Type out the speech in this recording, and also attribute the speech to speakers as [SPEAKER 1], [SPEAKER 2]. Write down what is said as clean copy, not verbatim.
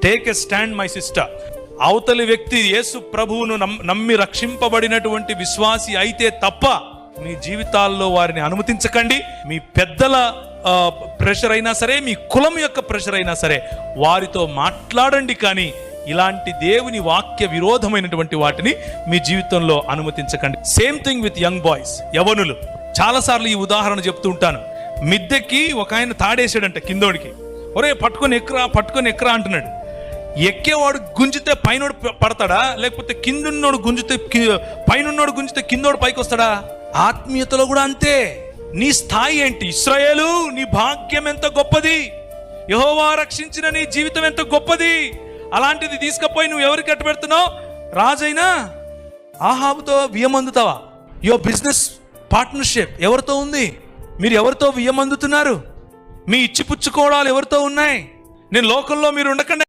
[SPEAKER 1] Take a stand my sister. అవతలి వ్యక్తి యేసు ప్రభువును నమ్మి రక్షింపబడినటువంటి విశ్వాసి అయితే తప్ప మీ జీవితాల్లో వారిని అనుమతించకండి. మీ పెద్దల ప్రెషర్ అయినా సరే, మీ కులం యొక్క ప్రెషర్ అయినా సరే వారితో మాట్లాడండి, కానీ ఇలాంటి దేవుని వాక్య విరోధమైనటువంటి వాటిని మీ జీవితంలో అనుమతించకండి. Same thing with young boys, యవనులు. చాలాసార్లు ఈ ఉదాహరణ చెప్తూ ఉంటాను. మిద్దెకి ఒక ఆయన తాడేసాడంట కిందోడికి. ఒరే పట్టుకొని ఎక్కరా అంటున్నాడు. ఎక్కేవాడు గుంజితే పైనోడు పడతాడా, లేకపోతే కిందున్నోడు గుంజితే పైనున్నోడు గుంజితే కిందోడు పైకి వస్తాడా? ఆత్మీయతలో కూడా అంతే. నీ స్థాయి ఏంటి? ఇశ్రాయేలు, నీ భాగ్యం ఎంత గొప్పది, యెహోవా రక్షించిన నీ జీవితం ఎంత గొప్పది. అలాంటిది తీసుకుపోయి నువ్వు ఎవరికి అట్టు పెడుతున్నావు? రాజైనా ఆహాబుతో వియ్యమందుతావా? యువర్ బిజినెస్ పార్ట్నర్షిప్ ఎవరితో ఉంది? మీరు ఎవరితో వియ్యమందుతున్నారు? మీ ఇచ్చిపుచ్చుకోవడాలు ఎవరితో ఉన్నాయి? నేను లోకంలో మీరు ఉండకండి.